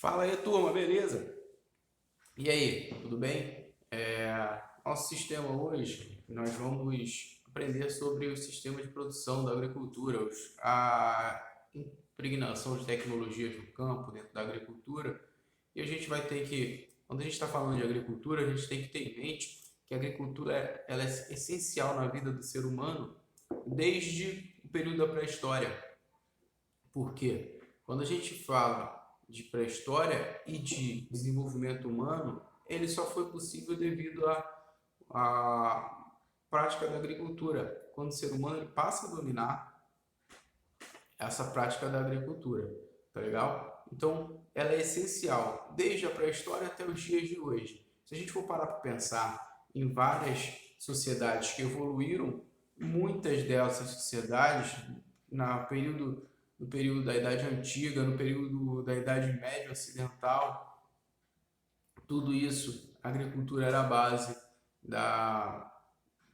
Fala aí, turma, beleza? E aí, tudo bem? Nosso sistema hoje, nós vamos aprender sobre o sistema de produção da agricultura, a impregnação de tecnologias no campo, dentro da agricultura. E a gente vai ter que, quando a gente está falando de agricultura, a gente tem que ter em mente que a agricultura ela é essencial na vida do ser humano desde o período da pré-história. Por quê? Quando a gente fala de pré-história e de desenvolvimento humano, ele só foi possível devido à prática da agricultura. Quando o ser humano ele passa a dominar essa prática da agricultura, tá legal? Então, ela é essencial desde a pré-história até os dias de hoje. Se a gente for parar para pensar em várias sociedades que evoluíram, muitas dessas sociedades no período da Idade Antiga, no período da Idade Média Ocidental, tudo isso, a agricultura era a base da,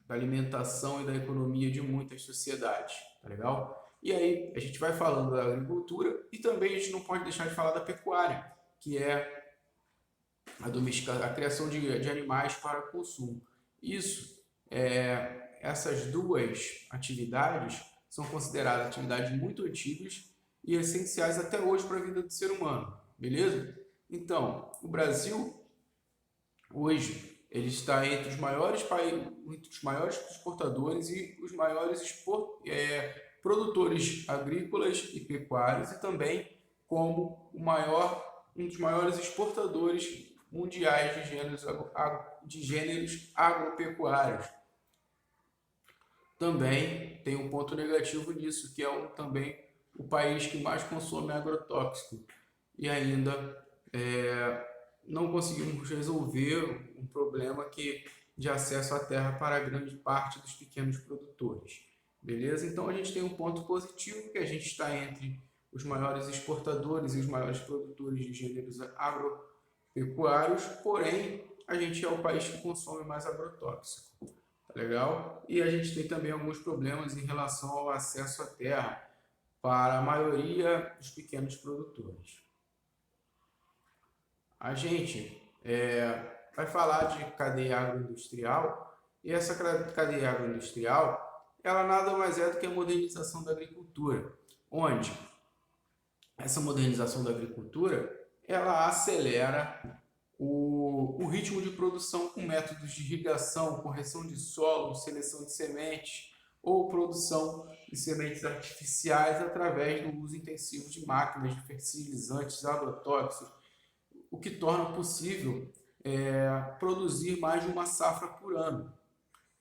da alimentação e da economia de muitas sociedades, tá legal? E aí a gente vai falando da agricultura e também a gente não pode deixar de falar da pecuária, que é a criação de animais para consumo. Essas duas atividades são consideradas atividades muito antigas e essenciais até hoje para a vida do ser humano, beleza? Então, o Brasil hoje ele está entre os maiores exportadores e os maiores produtores agrícolas e pecuários e também como um dos maiores exportadores mundiais de gêneros agropecuários. Também tem um ponto negativo nisso, que é também o país que mais consome agrotóxico. E ainda não conseguimos resolver um problema de acesso à terra para a grande parte dos pequenos produtores. Beleza? Então a gente tem um ponto positivo, que a gente está entre os maiores exportadores e os maiores produtores de gêneros agropecuários, porém a gente é o país que consome mais agrotóxico. Tá legal? E a gente tem também alguns problemas em relação ao acesso à terra para a maioria dos pequenos produtores. A gente vai falar de cadeia agroindustrial e essa cadeia agroindustrial ela nada mais é do que a modernização da agricultura, onde essa modernização da agricultura ela acelera o ritmo de produção com métodos de irrigação, correção de solo, seleção de sementes ou produção de sementes artificiais através do uso intensivo de máquinas, de fertilizantes, agrotóxicos, o que torna possível produzir mais de uma safra por ano.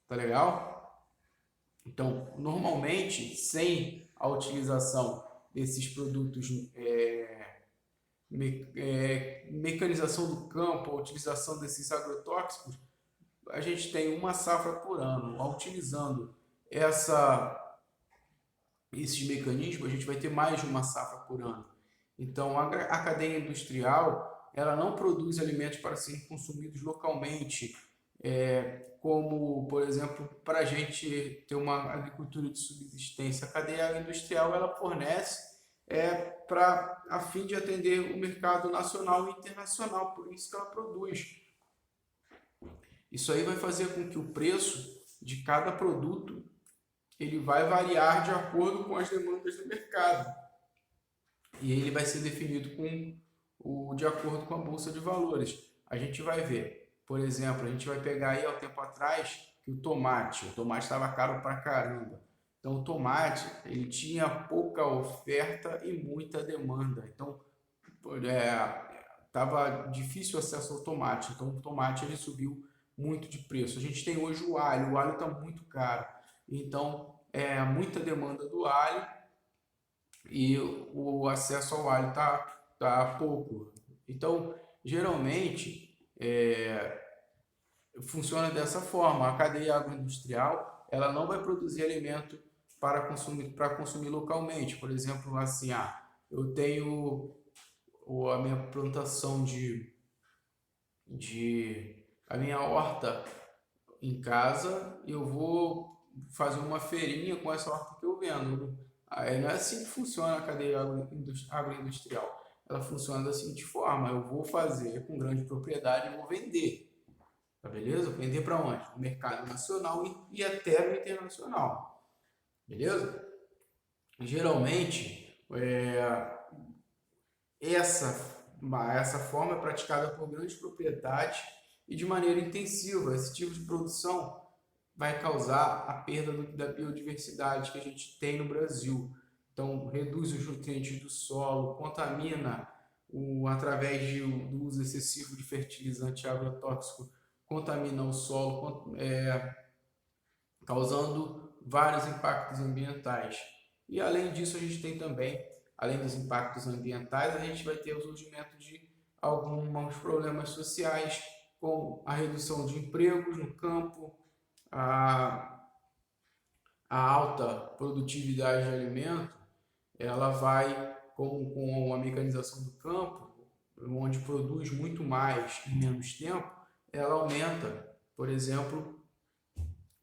Tá legal? Então, normalmente, sem a utilização desses produtos, mecanização do campo, a utilização desses agrotóxicos, a gente tem uma safra por ano. Utilizando esses mecanismos, a gente vai ter mais de uma safra por ano. Então, a cadeia industrial ela não produz alimentos para serem consumidos localmente, como, por exemplo, para a gente ter uma agricultura de subsistência. A cadeia industrial ela fornece a fim de atender o mercado nacional e internacional, por isso que ela produz. Isso aí vai fazer com que o preço de cada produto ele vai variar de acordo com as demandas do mercado. E ele vai ser definido de acordo com a bolsa de valores. A gente vai ver, por exemplo, a gente vai pegar aí há um tempo atrás que o tomate estava caro pra caramba. Então o tomate ele tinha pouca oferta e muita demanda. Então estava difícil o acesso ao tomate. Então o tomate ele subiu muito de preço. A gente tem hoje o alho está muito caro. Então muita demanda do alho e o acesso ao alho tá pouco. Então, geralmente, funciona dessa forma. A cadeia agroindustrial, ela não vai produzir alimento para consumir localmente. Por exemplo, assim, eu tenho a minha plantação a minha horta em casa, eu vou fazer uma feirinha com essa horta que eu vendo. Aí não é assim que funciona a cadeia agroindustrial. ela funciona da seguinte forma: eu vou fazer com grande propriedade e vou vender, tá beleza? Vender para onde? No mercado nacional e até no internacional, beleza? Geralmente, essa forma é praticada por grandes propriedades e de maneira intensiva. Esse tipo de produção vai causar a perda da biodiversidade que a gente tem no Brasil. Então, reduz os nutrientes do solo, contamina através do uso excessivo de fertilizante agrotóxico, contamina o solo, causando vários impactos ambientais. E além disso, a gente tem também, além dos impactos ambientais, a gente vai ter o surgimento de alguns problemas sociais, como a redução de empregos no campo, a, a alta produtividade de alimento, ela vai com a mecanização do campo, onde produz muito mais em menos tempo, ela aumenta, por exemplo,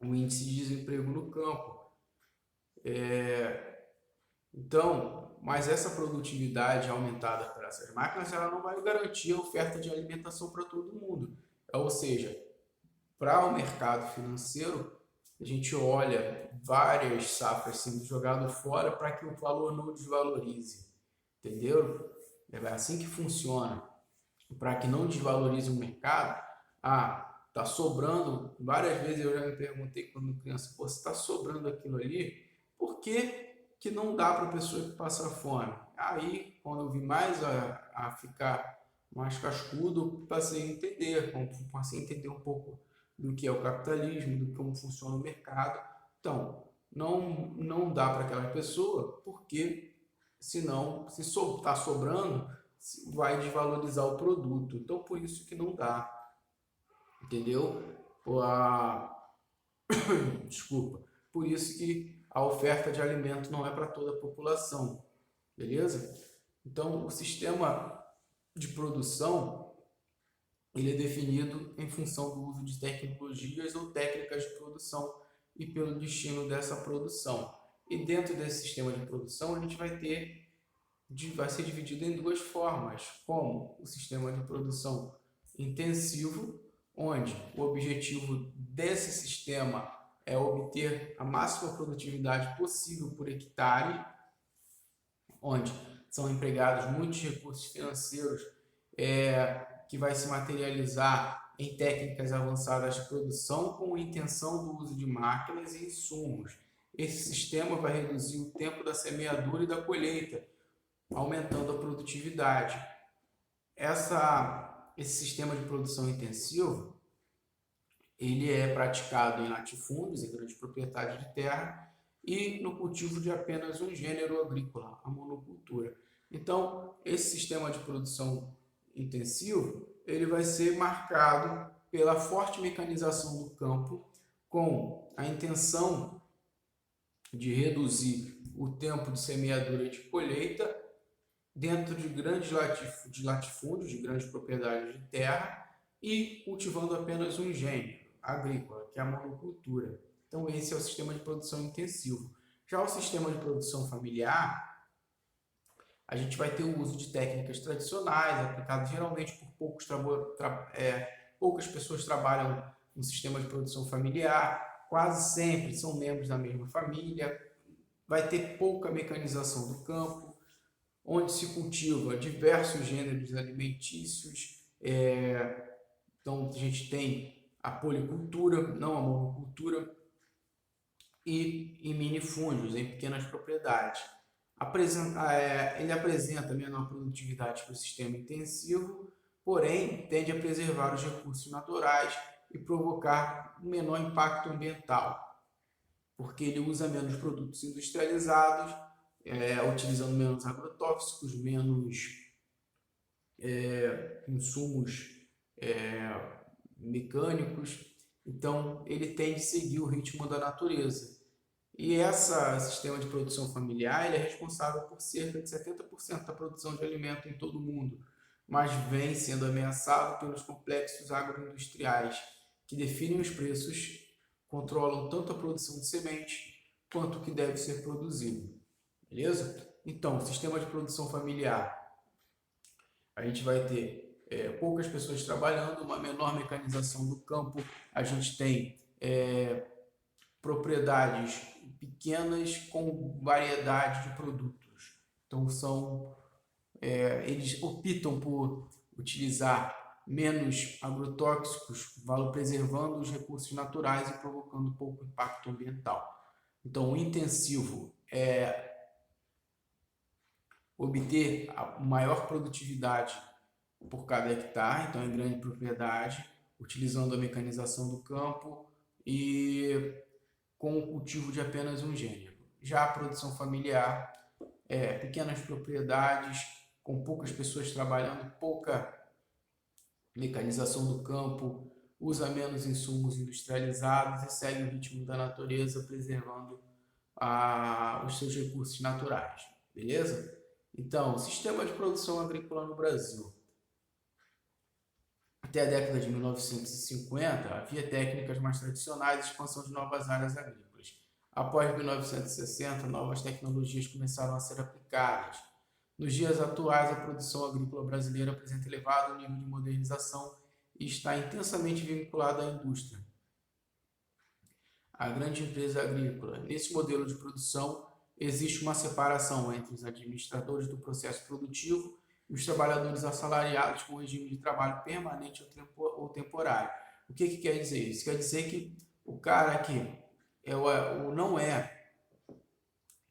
o índice de desemprego no campo. Então, mas essa produtividade aumentada por essas máquinas, ela não vai garantir a oferta de alimentação para todo mundo. Ou seja, para o mercado financeiro, a gente olha várias safras sendo jogadas fora para que o valor não desvalorize, entendeu? É assim que funciona. Para que não desvalorize o mercado, tá sobrando. Várias vezes eu já me perguntei quando criança, pô, se está sobrando aquilo ali, por que não dá para a pessoa que passa fome? Aí, quando eu vi mais a ficar mais cascudo, passei a entender, passei a entender um pouco do que é o capitalismo, do como funciona o mercado. Então, não dá para aquela pessoa, porque senão, se está sobrando, vai desvalorizar o produto. Então, por isso que não dá, entendeu? Desculpa. Por isso que a oferta de alimento não é para toda a população, beleza? Então, o sistema de produção ele é definido em função do uso de tecnologias ou técnicas de produção e pelo destino dessa produção. E dentro desse sistema de produção, a gente vai ser dividido em duas formas, como o sistema de produção intensivo, onde o objetivo desse sistema é obter a máxima produtividade possível por hectare, onde são empregados muitos recursos financeiros que vai se materializar em técnicas avançadas de produção com a intenção do uso de máquinas e insumos. Esse sistema vai reduzir o tempo da semeadura e da colheita, aumentando a produtividade. Esse sistema de produção intensivo, ele é praticado em latifúndios, em grandes propriedades de terra, e no cultivo de apenas um gênero agrícola, a monocultura. Então, esse sistema de produção intensivo, ele vai ser marcado pela forte mecanização do campo, com a intenção de reduzir o tempo de semeadura e de colheita dentro de grandes latifúndios, de grandes propriedades de terra, e cultivando apenas um gênero agrícola, que é a monocultura. Então, esse é o sistema de produção intensivo. Já o sistema de produção familiar, a gente vai ter o uso de técnicas tradicionais, aplicadas geralmente por poucas pessoas trabalham no sistema de produção familiar, quase sempre são membros da mesma família, vai ter pouca mecanização do campo, onde se cultiva diversos gêneros alimentícios. Então, a gente tem a policultura, não a monocultura, e em minifúndios, em pequenas propriedades. Ele apresenta menor produtividade que o sistema intensivo, porém tende a preservar os recursos naturais e provocar um menor impacto ambiental, porque ele usa menos produtos industrializados, utilizando menos agrotóxicos, menos insumos mecânicos. Então, ele tende a seguir o ritmo da natureza. E esse sistema de produção familiar ele é responsável por cerca de 70% da produção de alimento em todo o mundo, mas vem sendo ameaçado pelos complexos agroindustriais, que definem os preços, controlam tanto a produção de semente quanto o que deve ser produzido. Beleza? Então, o sistema de produção familiar a gente vai ter poucas pessoas trabalhando, uma menor mecanização do campo, a gente tem propriedades pequenas com variedade de produtos. Então eles optam por utilizar menos agrotóxicos, preservando os recursos naturais e provocando pouco impacto ambiental. Então, o intensivo é obter a maior produtividade por cada hectare, então em grande propriedade, utilizando a mecanização do campo e com o cultivo de apenas um gênero. Já a produção familiar pequenas propriedades, com poucas pessoas trabalhando, pouca mecanização do campo, usa menos insumos industrializados e segue o ritmo da natureza, preservando os seus recursos naturais. Beleza? Então, sistema de produção agrícola no Brasil. Até a década de 1950, havia técnicas mais tradicionais e expansão de novas áreas agrícolas. Após 1960, novas tecnologias começaram a ser aplicadas. Nos dias atuais, a produção agrícola brasileira apresenta elevado nível de modernização e está intensamente vinculada à indústria. A grande empresa agrícola. Nesse modelo de produção, existe uma separação entre os administradores do processo produtivo e os trabalhadores assalariados com regime de trabalho permanente ou temporário. O que quer dizer isso? Quer dizer que o cara que não é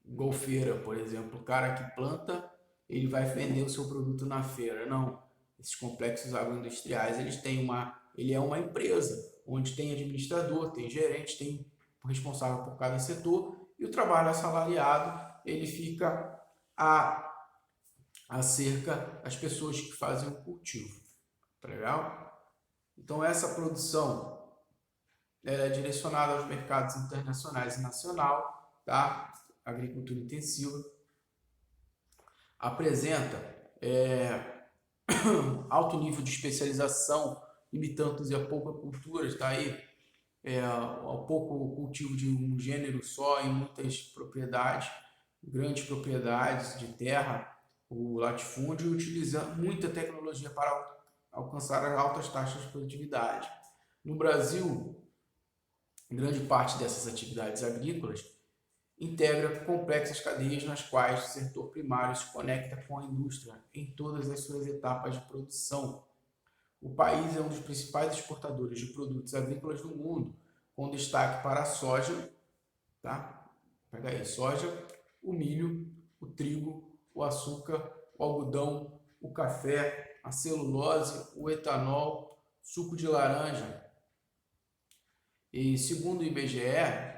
golfeira, por exemplo, o cara que planta, ele vai vender o seu produto na feira. Não, esses complexos agroindustriais, ele é uma empresa, onde tem administrador, tem gerente, tem responsável por cada setor, e o trabalho assalariado, ele fica cerca das pessoas que fazem o cultivo. Tá legal? Então, essa produção é direcionada aos mercados internacionais e nacional, tá? Agricultura intensiva. Apresenta alto nível de especialização, limitando-se a pouca cultura, está aí ao pouco cultivo de um gênero só em muitas propriedades, grandes propriedades de terra, o latifúndio, utiliza muita tecnologia para alcançar as altas taxas de produtividade. No Brasil, grande parte dessas atividades agrícolas integra complexas cadeias nas quais o setor primário se conecta com a indústria em todas as suas etapas de produção. O país é um dos principais exportadores de produtos agrícolas do mundo, com destaque para a soja, tá? Pega aí, soja, o milho, o trigo, o açúcar, o algodão, o café, a celulose, o etanol, suco de laranja. E segundo o IBGE,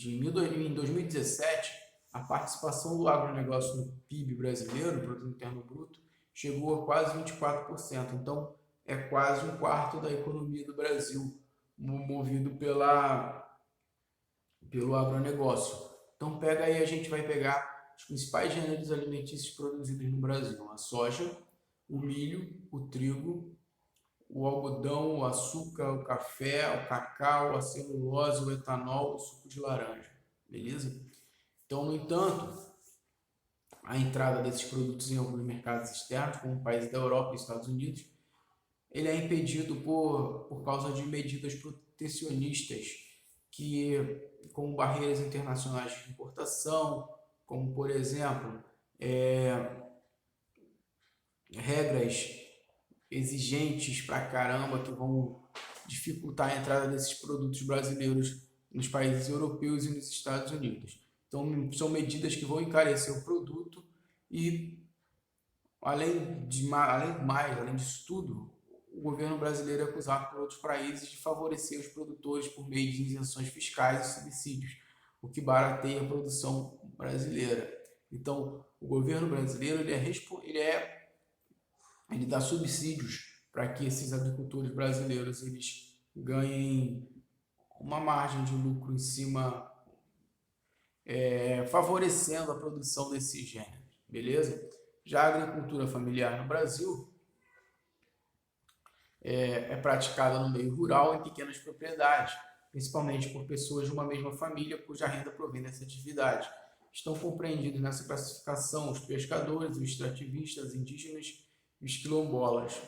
em 2017, a participação do agronegócio no PIB brasileiro, Produto Interno Bruto, chegou a quase 24%. Então, é quase um quarto da economia do Brasil, movido pelo agronegócio. Então, pega aí, a gente vai pegar os principais gêneros alimentícios produzidos no Brasil: a soja, o milho, o trigo, o algodão, o açúcar, o café, o cacau, a celulose, o etanol, o suco de laranja. Beleza? Então, no entanto, a entrada desses produtos em alguns mercados externos, como países da Europa e Estados Unidos, ele é impedido por causa de medidas protecionistas, como barreiras internacionais de importação, como, por exemplo, regras exigentes pra caramba que vão dificultar a entrada desses produtos brasileiros nos países europeus e nos Estados Unidos. Então, são medidas que vão encarecer o produto e, além disso tudo, o governo brasileiro é acusado por outros países de favorecer os produtores por meio de isenções fiscais e subsídios, o que barateia a produção brasileira. Então, o governo brasileiro ele dá subsídios para que esses agricultores brasileiros eles ganhem uma margem de lucro em cima, favorecendo a produção desses gêneros, beleza? Já a agricultura familiar no Brasil é praticada no meio rural em pequenas propriedades, principalmente por pessoas de uma mesma família cuja renda provém dessa atividade. Estão compreendidos nessa classificação os pescadores, os extrativistas, indígenas os quilombolas.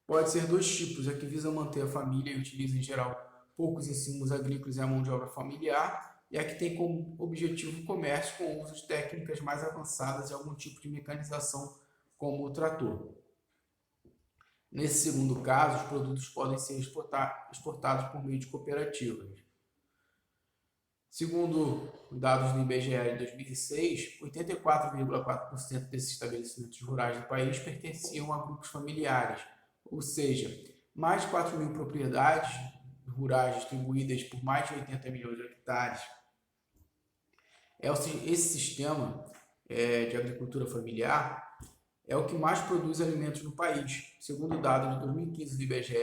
Pode ser dois tipos, a que visa manter a família e utiliza em geral poucos insumos agrícolas e a mão de obra familiar, e a que tem como objetivo o comércio com o uso de técnicas mais avançadas e algum tipo de mecanização, como o trator. Nesse segundo caso, os produtos podem ser exportados por meio de cooperativas. Segundo dados do IBGE de 2006, 84,4% desses estabelecimentos rurais do país pertenciam a grupos familiares, ou seja, mais de 4 mil propriedades rurais distribuídas por mais de 80 milhões de hectares. Esse sistema de agricultura familiar é o que mais produz alimentos no país. Segundo dados de 2015 do IBGE,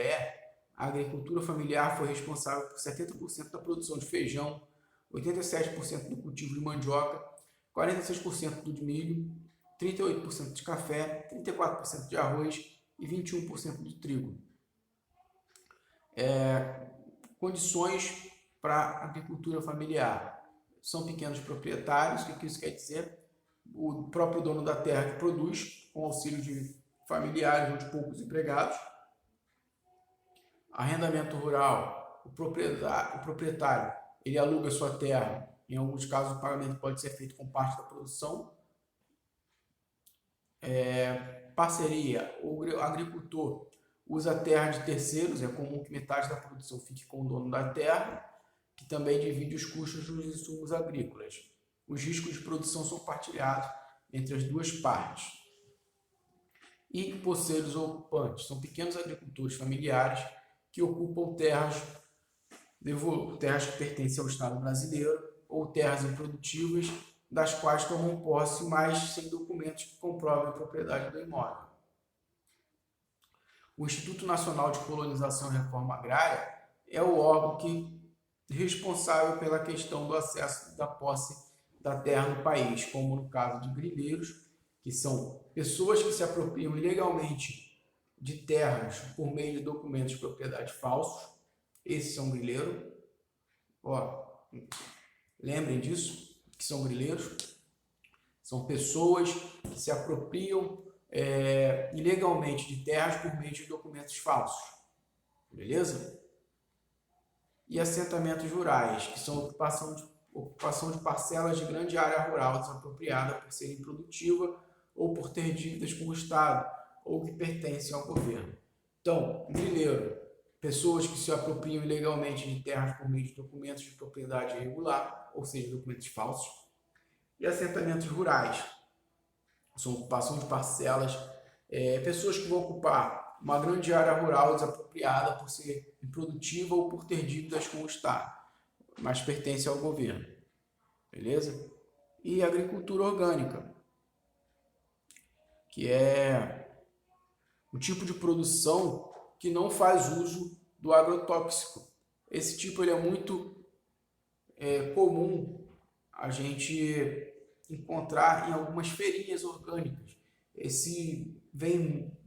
a agricultura familiar foi responsável por 70% da produção de feijão, 87% do cultivo de mandioca, 46% do de milho, 38% de café, 34% de arroz e 21% de trigo. Condições para a agricultura familiar. São pequenos proprietários, o que isso quer dizer? O próprio dono da terra que produz, com auxílio de familiares ou de poucos empregados. Arrendamento rural, o proprietário ele aluga sua terra, em alguns casos o pagamento pode ser feito com parte da produção. Parceria, o agricultor usa a terra de terceiros, é comum que metade da produção fique com o dono da terra, que também divide os custos dos insumos agrícolas. Os riscos de produção são partilhados entre as duas partes. E poceiros ou ocupantes, são pequenos agricultores familiares que ocupam terras que pertencem ao Estado brasileiro ou terras improdutivas, das quais tomam posse, mas sem documentos que comprovem a propriedade do imóvel. O Instituto Nacional de Colonização e Reforma Agrária é o órgão responsável pela questão do acesso da posse da terra no país, como no caso de grileiros, que são pessoas que se apropriam ilegalmente de terras por meio de documentos de propriedade falsos. Esses são grileiros. Lembrem disso, que são grileiros. São pessoas que se apropriam ilegalmente de terras por meio de documentos falsos. Beleza? E assentamentos rurais, que são ocupação de parcelas de grande área rural desapropriada por ser improdutiva ou por ter dívidas com o Estado ou que pertencem ao governo. Então, grileiro, pessoas que se apropriam ilegalmente de terras por meio de documentos de propriedade irregular, ou seja, documentos falsos. E assentamentos rurais, são ocupação de parcelas, pessoas que vão ocupar uma grande área rural desapropriada por ser improdutiva ou por ter dívidas com o Estado, mas pertence ao governo. Beleza? E agricultura orgânica, que é um tipo de produção que não faz uso do agrotóxico. Esse tipo ele é muito comum a gente encontrar em algumas feirinhas orgânicas.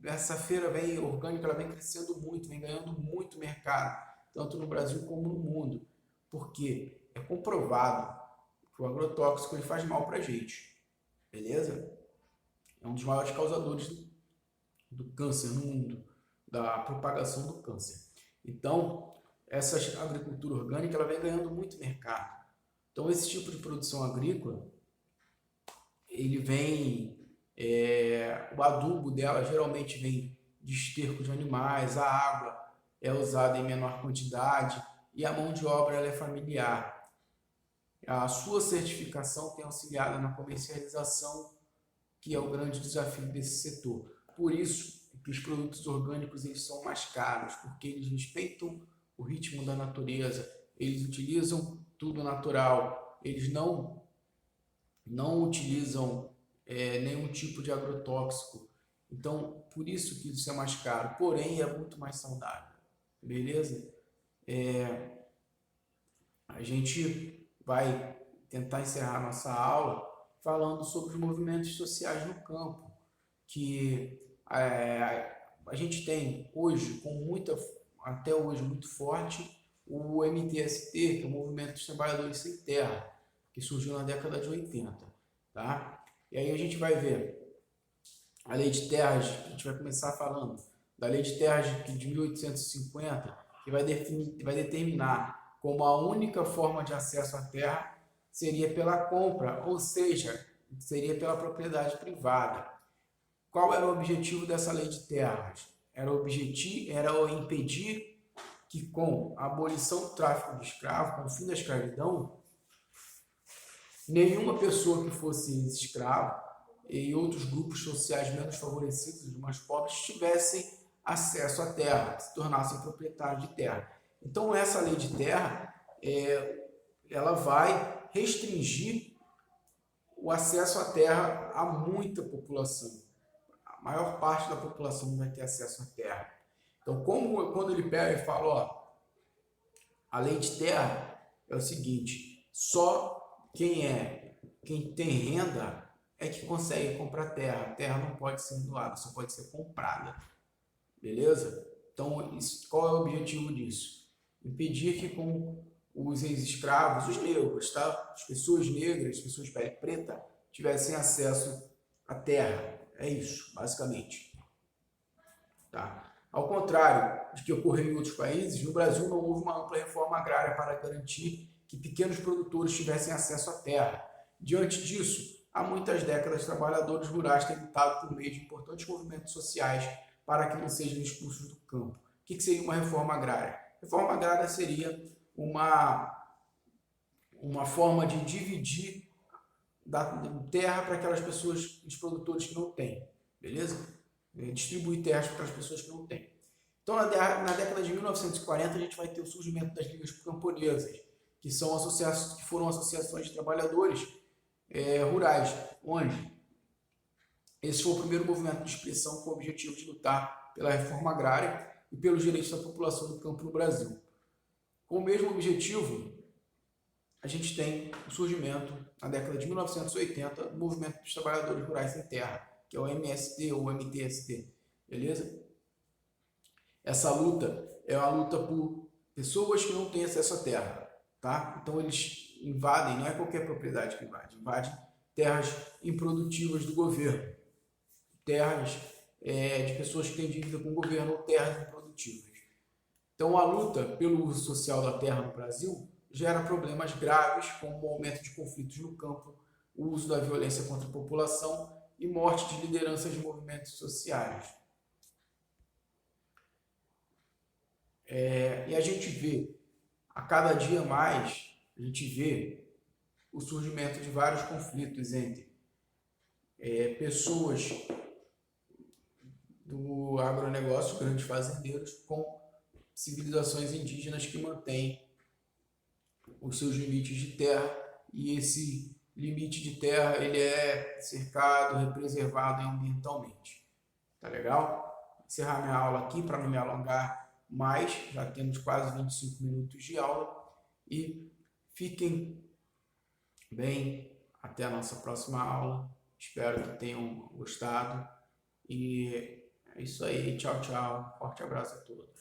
Essa feira orgânica ela vem crescendo muito, vem ganhando muito mercado, tanto no Brasil como no mundo, porque é comprovado que o agrotóxico ele faz mal para a gente, beleza? É um dos maiores causadores do câncer no mundo, da propagação do câncer. Então, essa agricultura orgânica ela vem ganhando muito mercado. Então, esse tipo de produção agrícola, o adubo dela geralmente vem de esterco de animais, a água é usada em menor quantidade e a mão de obra ela é familiar. A sua certificação tem auxiliado na comercialização, que é o grande desafio desse setor. Por isso que os produtos orgânicos eles são mais caros, porque eles respeitam o ritmo da natureza, eles utilizam tudo natural, eles não utilizam nenhum tipo de agrotóxico. Então, por isso que isso é mais caro, porém é muito mais saudável. Beleza? A gente vai tentar encerrar nossa aula falando sobre os movimentos sociais no campo, que a gente tem hoje, até hoje muito forte, o MTST, que é o Movimento dos Trabalhadores Sem Terra, que surgiu na década de 80. Tá? E aí a gente vai ver a lei de terras, a gente vai começar falando da lei de terras de 1850, que vai determinar como a única forma de acesso à terra seria pela compra, ou seja, seria pela propriedade privada. Qual era o objetivo dessa lei de terras? Era impedir que, com a abolição do tráfico de escravos, com o fim da escravidão, nenhuma pessoa que fosse escravo e outros grupos sociais menos favorecidos, mais pobres, tivessem acesso à terra, se tornassem proprietários de terra. Então, essa lei de terra, ela vai restringir o acesso à terra a muita população. A maior parte da população não vai ter acesso à terra. Então, quando ele pega e fala, ó, a lei de terra é o seguinte, só quem tem renda é que consegue comprar terra. A terra não pode ser doada, só pode ser comprada. Beleza? Então, qual é o objetivo disso? Impedir que com os ex-escravos, os negros, tá? As pessoas negras, as pessoas de pele preta, tivessem acesso à terra. É isso, basicamente. Tá? Ao contrário de que ocorreu em outros países, no Brasil não houve uma ampla reforma agrária para garantir que pequenos produtores tivessem acesso à terra. Diante disso, há muitas décadas, trabalhadores rurais têm lutado por meio de importantes movimentos sociais para que não sejam expulsos do campo. O que seria uma reforma agrária? Reforma agrária seria uma forma de dividir da terra para aquelas pessoas, os produtores que não têm, beleza? Distribuir terras para as pessoas que não têm. Então, na década de 1940, a gente vai ter o surgimento das ligas camponesas, que foram associações de trabalhadores rurais, onde esse foi o primeiro movimento de expressão com o objetivo de lutar pela reforma agrária e pelos direitos da população do campo no Brasil. Com o mesmo objetivo, a gente tem o surgimento, na década de 1980, do Movimento dos Trabalhadores Rurais Sem Terra, que é o MST ou MTST, beleza? Essa luta é uma luta por pessoas que não têm acesso à terra, tá? Então eles invadem, não é qualquer propriedade que invadem terras improdutivas do governo, terras de pessoas que têm dívida com o governo ou terras improdutivas. Então a luta pelo uso social da terra no Brasil gera problemas graves, como o aumento de conflitos no campo, o uso da violência contra a população e morte de lideranças de movimentos sociais. E a gente vê, a cada dia mais, a gente vê o surgimento de vários conflitos entre pessoas do agronegócio, grandes fazendeiros, com civilizações indígenas que mantêm os seus limites de terra, e esse limite de terra ele é cercado, preservado ambientalmente. Tá legal? Vou encerrar minha aula aqui para não me alongar mais, já temos quase 25 minutos de aula, e fiquem bem até a nossa próxima aula. Espero que tenham gostado, e é isso aí, tchau, tchau, forte abraço a todos.